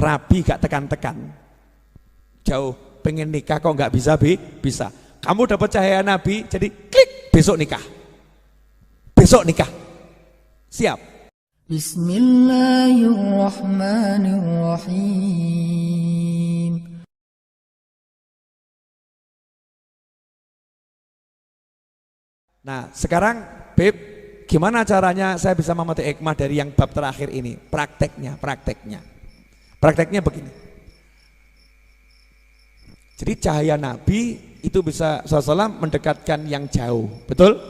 rabi gak tekan-tekan, jauh pengen nikah kok nggak bisa bisa. Kamu dapat cahaya Nabi, jadi klik besok nikah, siap. Bismillahirrahmanirrahim. Nah sekarang Beb, gimana caranya saya bisa memetik hikmah dari yang bab terakhir ini? Prakteknya begini. Jadi cahaya Nabi itu bisa SAW mendekatkan yang jauh, betul?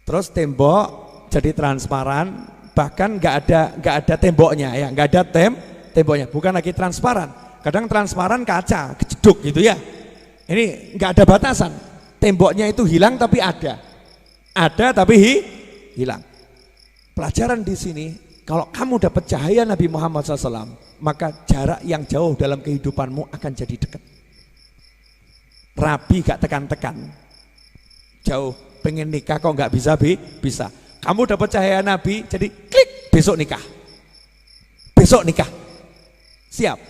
Terus tembok jadi transparan, bahkan nggak ada temboknya ya, nggak ada temboknya, bukan lagi transparan. Kadang transparan kaca, kejeduk gitu ya. Ini nggak ada batasan, temboknya itu hilang tapi ada tapi hilang. Pelajaran di sini, kalau kamu dapat cahaya Nabi Muhammad SAW, maka jarak yang jauh dalam kehidupanmu akan jadi dekat. Rabi gak tekan-tekan, jauh pengen nikah kok nggak bisa. Kamu dapat cahaya Nabi, jadi klik besok nikah, siap.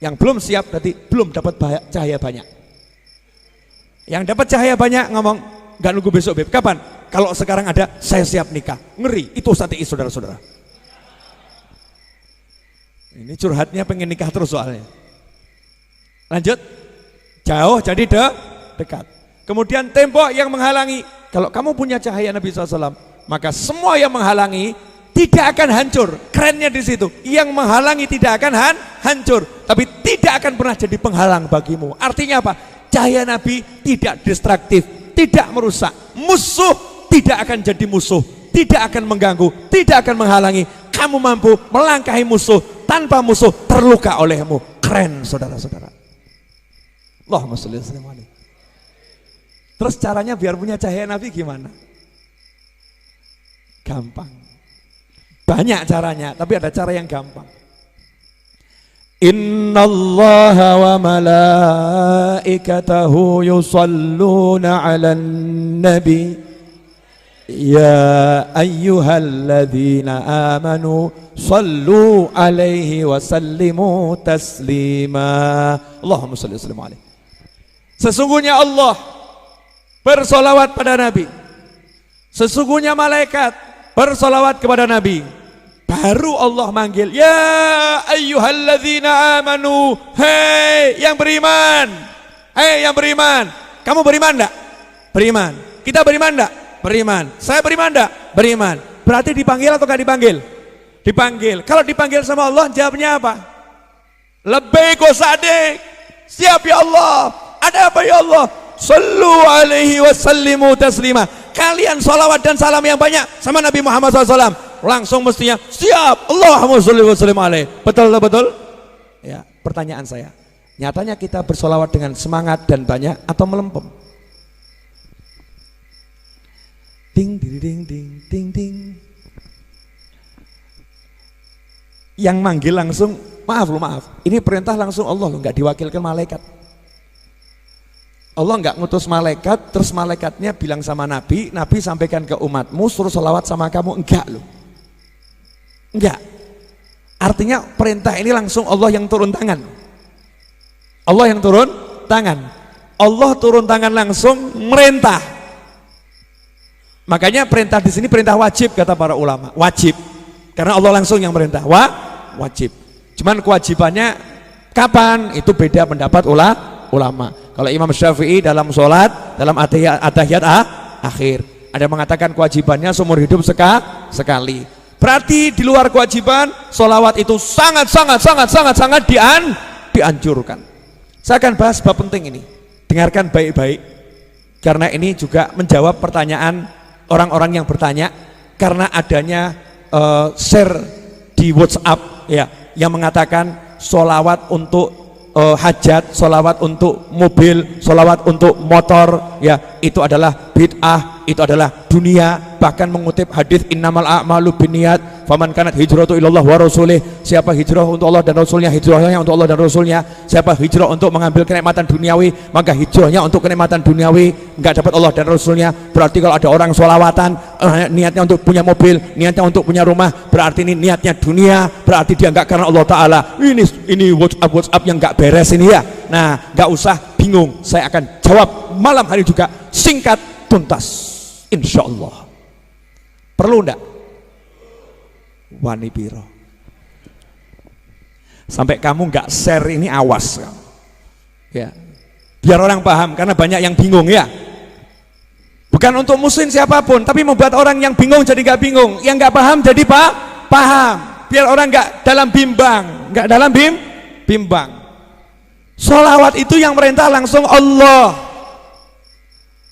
Yang belum siap berarti belum dapat cahaya banyak. Yang dapat cahaya banyak ngomong, nggak nunggu besok Beb, kapan? Kalau sekarang ada, saya siap nikah. Ngeri, itu strategi saudara-saudara. Ini curhatnya pengen nikah terus soalnya. Lanjut, jauh jadi dekat. Kemudian tembok yang menghalangi. Kalau kamu punya cahaya Nabi SAW, maka semua yang menghalangi tidak akan hancur. Kerennya di situ, yang menghalangi tidak akan hancur, tapi tidak akan pernah jadi penghalang bagimu. Artinya apa? Cahaya Nabi tidak destruktif, tidak merusak. Musuh tidak akan jadi musuh, tidak akan mengganggu, tidak akan menghalangi. Kamu mampu melangkahi musuh tanpa musuh terluka olehmu. Keren saudara-saudara. Allahumma sholli wa sallim alaihi. Terus caranya biar punya cahaya Nabi gimana? Gampang. Banyak caranya, tapi ada cara yang gampang. Innallaha wa malaikatahu yusalluna 'alan nabi ya ayyuhalladzina amanu sallu 'alaihi wa sallimu taslima. Allahumma shalli wa sallim alaihi. Sesungguhnya Allah bersolawat pada Nabi, sesungguhnya malaikat bersolawat kepada Nabi. Baru Allah manggil, ya ayyuhalladzina amanu, hei yang beriman, kamu beriman enggak? Beriman. Kita beriman enggak? Beriman. Saya beriman enggak? Beriman. Berarti dipanggil atau enggak dipanggil? Dipanggil. Kalau dipanggil sama Allah, jawabnya apa? Labbaik wa sa'dik. Siap ya Allah. Ada apa ya Allah? Sallu alaihi wa sallimu taslima. Kalian salawat dan salam yang banyak sama Nabi Muhammad SAW. Langsung mestinya siap. Allahumma sholli wa sallim alaihi. Betul? Ya, pertanyaan saya. Nyatanya kita bersolawat dengan semangat dan banyak atau melempem? Ding ding ding ding ding. Yang manggil langsung, maaf. Ini perintah langsung Allah loh, nggak diwakilkan malaikat. Allah nggak ngutus malaikat, terus malaikatnya bilang sama Nabi, Nabi sampaikan ke umatmu suruh sholawat sama kamu, enggak loh. Enggak. Artinya perintah ini langsung Allah yang turun tangan. Allah turun tangan langsung merintah. Makanya perintah di sini perintah wajib kata para ulama. Wajib. Karena Allah langsung yang merintah. Wajib. Cuman kewajibannya kapan? Itu beda pendapat ulama. Kalau Imam Syafi'i dalam sholat, dalam atahiyat akhir, ada mengatakan kewajibannya seumur hidup sekali. Berarti di luar kewajiban, sholawat itu sangat dianjurkan. Saya akan bahas bab penting ini. Dengarkan baik-baik, karena ini juga menjawab pertanyaan orang-orang yang bertanya, karena adanya share di WhatsApp ya, yang mengatakan sholawat untuk hajat, sholawat untuk mobil, sholawat untuk motor ya, itu adalah bid'ah, itu adalah dunia. Bahkan mengutip hadis innamal a'malu binniyat, faman kanat hijratu ilallah wa rasulih, siapa hijrah untuk Allah dan Rasulnya, hijrahnya untuk Allah dan Rasulnya. Siapa hijrah untuk mengambil kenikmatan duniawi, maka hijrahnya untuk kenikmatan duniawi, enggak dapat Allah dan Rasulnya. Berarti kalau ada orang sholawatan, niatnya untuk punya mobil, niatnya untuk punya rumah, berarti ini niatnya dunia, berarti dia enggak karena Allah Ta'ala. Ini WhatsApp yang enggak beres ini ya. Nah, enggak usah bingung, saya akan jawab malam hari juga, singkat tuntas, insya Allah. Perlu enggak? Wani piro. Sampai kamu enggak share ini, awas kamu. Ya. Biar orang paham, karena banyak yang bingung ya. Bukan untuk muslim siapapun, tapi membuat orang yang bingung jadi enggak bingung, yang enggak paham jadi paham. Biar orang enggak dalam bimbang, enggak dalam bimbang. Sholawat itu yang merintah langsung Allah.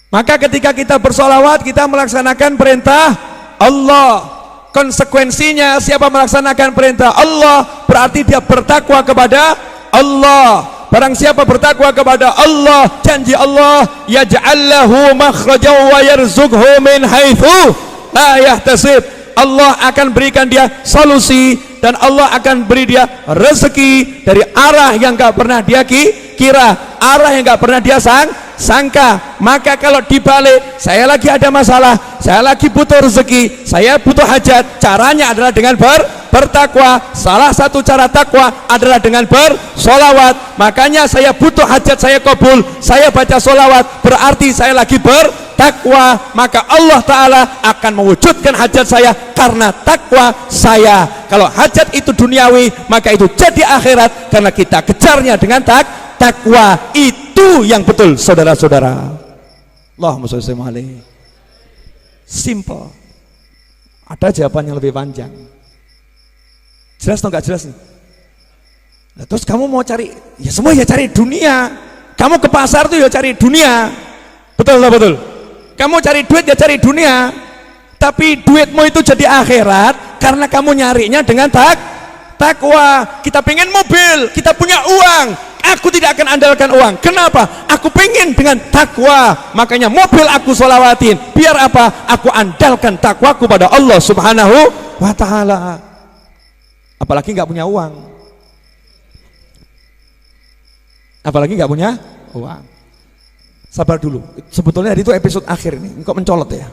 Maka ketika kita bersolawat, kita melaksanakan perintah Allah. Konsekuensinya siapa melaksanakan perintah Allah, berarti dia bertakwa kepada Allah. Barang siapa bertakwa kepada Allah, janji Allah, yaj'al lahu makhrajan wa yarzuqhu min haitsu la yahtasib. Allah akan berikan dia solusi dan Allah akan beri dia rezeki dari arah yang gak pernah dia kira, arah yang gak pernah dia sangka. Maka kalau dibalik, saya lagi ada masalah, saya lagi butuh rezeki, saya butuh hajat, caranya adalah dengan bertakwa. Salah satu cara takwa adalah dengan bersolawat. Makanya saya butuh hajat, saya kabul, saya baca solawat, berarti saya lagi bertakwa. Maka Allah Ta'ala akan mewujudkan hajat saya karena takwa saya. Kalau hajat itu duniawi, maka itu jadi akhirat karena kita kejarnya dengan takwa. Itu yang betul, saudara-saudara. Allahumma sholli alaihi. Simple. Ada jawaban yang lebih panjang. Jelas atau enggak jelas nih? Nah, terus kamu mau cari, ya semua ya cari dunia. Kamu ke pasar tuh ya cari dunia. Betul atau betul? Kamu cari duit ya cari dunia. Tapi duitmu itu jadi akhirat karena kamu nyarinya dengan takwa. Kita pengen mobil, kita punya uang. Aku tidak akan andalkan uang. Kenapa? Aku pengen dengan takwa. Makanya mobil aku sholawatin. Biar apa? Aku andalkan takwaku pada Allah Subhanahu wa Ta'ala. Apalagi nggak punya uang. Apalagi nggak punya uang. Sabar dulu. Sebetulnya itu episode akhir ini. Kok mencolot ya?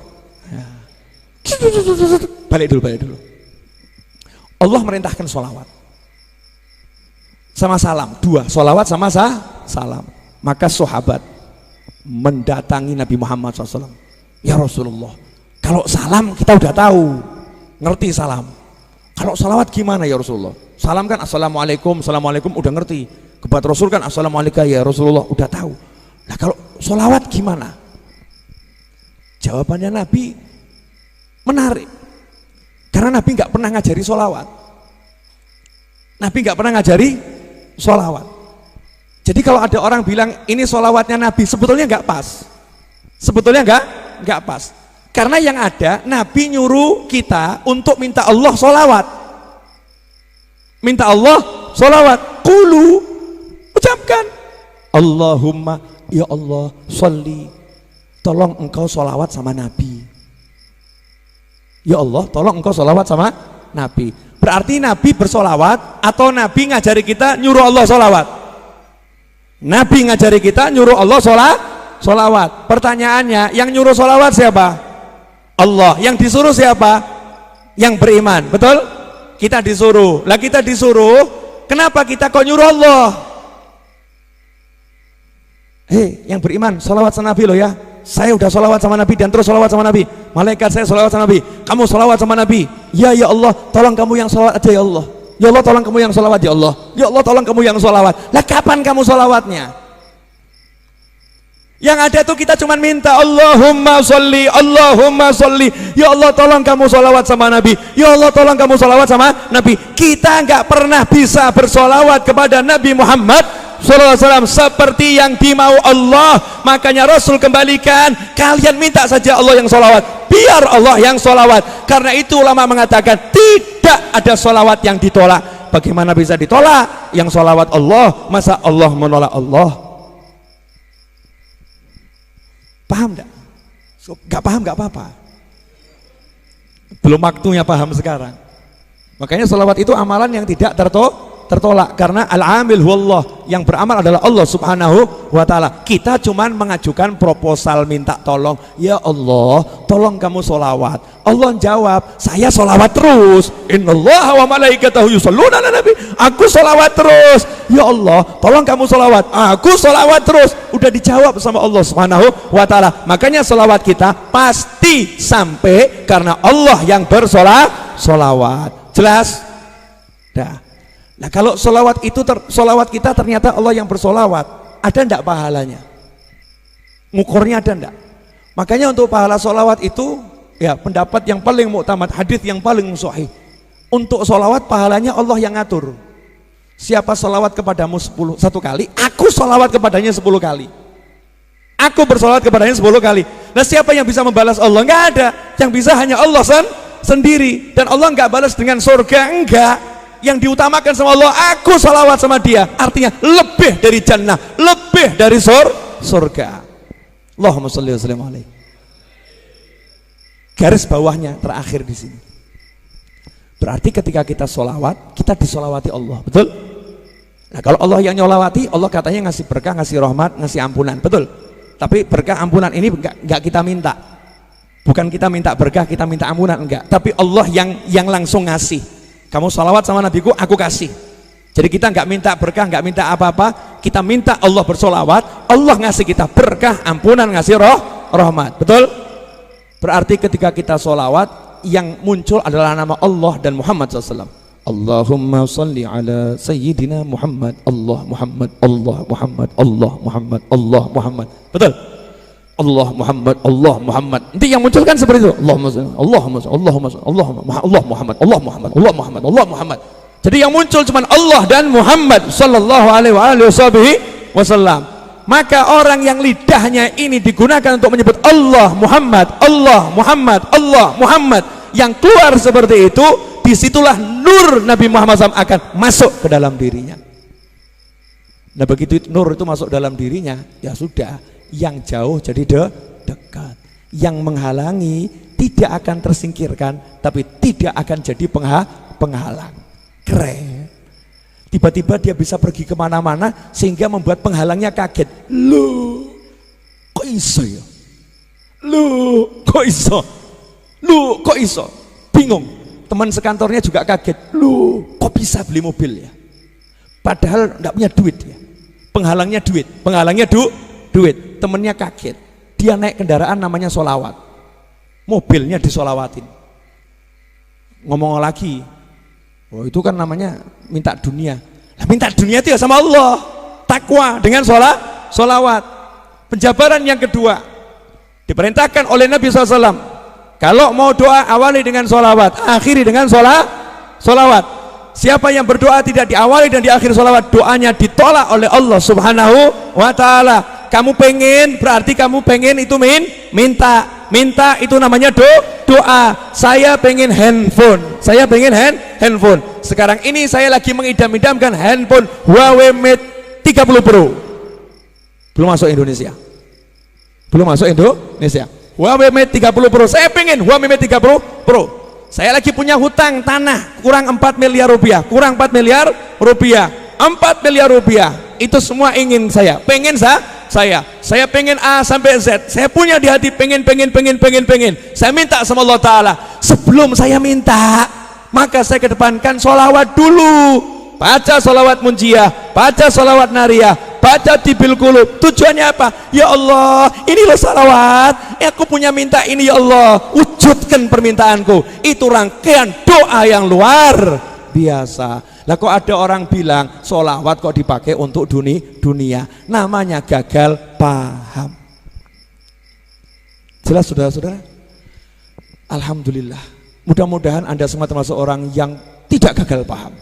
Balik dulu. Allah merintahkan sholawat sama salam, dua, sholawat sama salam. Maka sahabat mendatangi Nabi Muhammad SAW. Ya Rasulullah, kalau salam kita udah tahu, ngerti salam. Kalau sholawat gimana ya Rasulullah? Salam kan assalamualaikum, assalamualaikum udah ngerti. Kepada Rasul kan assalamualaikum ya Rasulullah udah tahu. Nah kalau sholawat gimana? Jawabannya Nabi menarik. Karena Nabi nggak pernah ngajari sholawat. Nabi nggak pernah ngajari sholawat. Jadi kalau ada orang bilang ini sholawatnya Nabi, sebetulnya nggak pas. Sebetulnya nggak pas. Karena yang ada Nabi nyuruh kita untuk minta Allah sholawat. Minta Allah sholawat. Qulu, ucapkan Allahumma ya Allah sholli, tolong engkau sholawat sama Nabi. Ya Allah tolong engkau sholawat sama Nabi. Berarti Nabi bersolawat atau Nabi ngajari kita nyuruh Allah sholawat? Nabi ngajari kita nyuruh Allah sholawat. Pertanyaannya, yang nyuruh sholawat siapa? Allah. Yang disuruh siapa? Yang beriman. Betul? Kita disuruh. Lah kita disuruh, kenapa kita kok nyuruh Allah? Hei, yang beriman, sholawat sama Nabi loh ya. Saya udah sholawat sama Nabi dan terus sholawat sama Nabi. Malaikat saya sholawat sama Nabi. Kamu sholawat sama Nabi. Ya Allah, tolong kamu yang sholawat aja ya Allah. Ya Allah tolong kamu yang sholawat ya Allah. Ya Allah tolong kamu yang sholawat. Lah kapan kamu sholawatnya? Yang ada tuh kita cuma minta Allahumma sholli, Allahumma sholli. Ya Allah tolong kamu sholawat sama Nabi. Ya Allah tolong kamu sholawat sama Nabi. Kita nggak pernah bisa bersolawat kepada Nabi Muhammad SAW seperti yang dimau Allah. Makanya Rasul kembalikan, kalian minta saja Allah yang sholawat, biar Allah yang sholawat. Karena itu ulama mengatakan tidak ada sholawat yang ditolak. Bagaimana bisa ditolak? Yang sholawat Allah, masa Allah menolak Allah? Paham enggak? Gak paham gak apa-apa. Belum waktunya paham sekarang. Makanya sholawat itu amalan yang tidak tertolak, karena al-amil huwallah, yang beramal adalah Allah subhanahu wa ta'ala. Kita cuman mengajukan proposal, minta tolong, ya Allah tolong kamu sholawat. Allah jawab, saya sholawat terus, innallaha wa malaikatahu yusholluna ala nabi, aku sholawat terus. Ya Allah tolong kamu sholawat, aku sholawat terus. Udah dijawab sama Allah subhanahu wa ta'ala. Makanya sholawat kita pasti sampai karena Allah yang bersolawat. Jelas? Dah. Nah kalau solawat itu solawat kita ternyata Allah yang bersolawat, ada ndak pahalanya? Ngukurnya ada ndak? Makanya untuk pahala solawat itu, ya pendapat yang paling muktamad, hadis yang paling sahih, untuk solawat pahalanya Allah yang ngatur. Siapa solawat kepadamu 1 kali, aku solawat kepadanya 10 kali. Aku bersolawat kepadanya 10 kali. Nah siapa yang bisa membalas Allah? Nggak ada. Yang bisa hanya Allah sendiri. Dan Allah nggak balas dengan surga, enggak. Yang diutamakan sama Allah, aku salawat sama dia, artinya lebih dari jannah, lebih dari surga. Allahumma sholli wa sallim alaihi. Garis bawahnya terakhir di sini. Berarti ketika kita sholawat, kita disolawati Allah, betul? Nah kalau Allah yang nyolawati, Allah katanya ngasih berkah, ngasih rahmat, ngasih ampunan, betul? Tapi berkah ampunan ini enggak kita minta. Bukan kita minta berkah, kita minta ampunan, enggak. Tapi Allah yang langsung ngasih. Kamu sholawat sama nabiku, aku kasih. Jadi kita nggak minta berkah, nggak minta apa-apa, kita minta Allah bersolawat, Allah ngasih kita berkah, ampunan, ngasih rahmat, betul? Berarti ketika kita sholawat, yang muncul adalah nama Allah dan Muhammad SAW. Allahumma sholli ala sayyidina Muhammad, Allah Muhammad, Allah Muhammad, Allah Muhammad, Allah Muhammad, betul? Allah Muhammad, Allah Muhammad. Nanti yang muncul kan seperti itu. Allahumma sholli, Allahumma sholli, Allahumma sholli, Allah Muhammad, Allah Muhammad, Allah Muhammad, Allah Muhammad. Jadi yang muncul cuma Allah dan Muhammad sallallahu alaihi wasallam. Maka orang yang lidahnya ini digunakan untuk menyebut Allah Muhammad, Allah Muhammad, Allah Muhammad, yang keluar seperti itu, disitulah nur Nabi Muhammad SAW akan masuk ke dalam dirinya. Nah begitu nur itu masuk dalam dirinya, ya sudah, yang jauh jadi dekat, yang menghalangi tidak akan tersingkirkan, tapi tidak akan jadi penghalang. Keren. Tiba-tiba dia bisa pergi kemana-mana sehingga membuat penghalangnya kaget. Loh, kok iso ya? Loh, kok iso? Loh, kok iso? Bingung. Teman sekantornya juga kaget. Loh, kok bisa beli mobil ya? Padahal nggak punya duit ya. Penghalangnya duit, duit. Temennya kaget, dia naik kendaraan namanya solawat, mobilnya disolawatin. Ngomong lagi, oh itu kan namanya minta dunia. Nah, minta dunia itu ya sama Allah, takwa dengan solawat. Penjabaran yang kedua, diperintahkan oleh Nabi SAW, kalau mau doa awali dengan solawat, akhiri dengan solawat. Siapa yang berdoa tidak diawali dan diakhiri solawat, doanya ditolak oleh Allah subhanahu wa ta'ala. Kamu pengen, berarti kamu pengen itu minta itu namanya doa. Saya pengen handphone, handphone. Sekarang ini saya lagi mengidam-idamkan handphone Huawei Mate 30 Pro. Belum masuk Indonesia. Huawei Mate 30 Pro. Saya pengen Huawei Mate 30 Pro. Saya lagi punya hutang tanah kurang 4 miliar rupiah, 4 miliar rupiah. Itu semua ingin saya, pengen saya pengen A sampai Z, saya punya di hati pengen. Saya minta sama Allah Ta'ala. Sebelum saya minta, maka saya kedepankan sholawat dulu. Baca sholawat munjiah, baca sholawat nariyah, baca tibil qulub. Tujuannya apa? Ya Allah, ini loh sholawat, aku punya minta ini ya Allah, wujudkan permintaanku. Itu rangkaian doa yang luar biasa. Lah kok ada orang bilang sholawat kok dipakai untuk dunia, namanya gagal paham. Jelas saudara-saudara? Alhamdulillah, mudah-mudahan Anda semua termasuk orang yang tidak gagal paham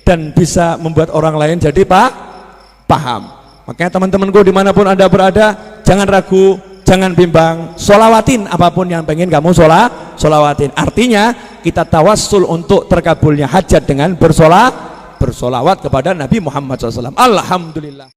dan bisa membuat orang lain jadi paham. Makanya teman-temanku dimanapun Anda berada, jangan ragu, jangan bimbang, sholawatin apapun yang pengen kamu sholawatin. Artinya kita tawassul untuk terkabulnya hajat dengan bersolawat kepada Nabi Muhammad SAW. Alhamdulillah.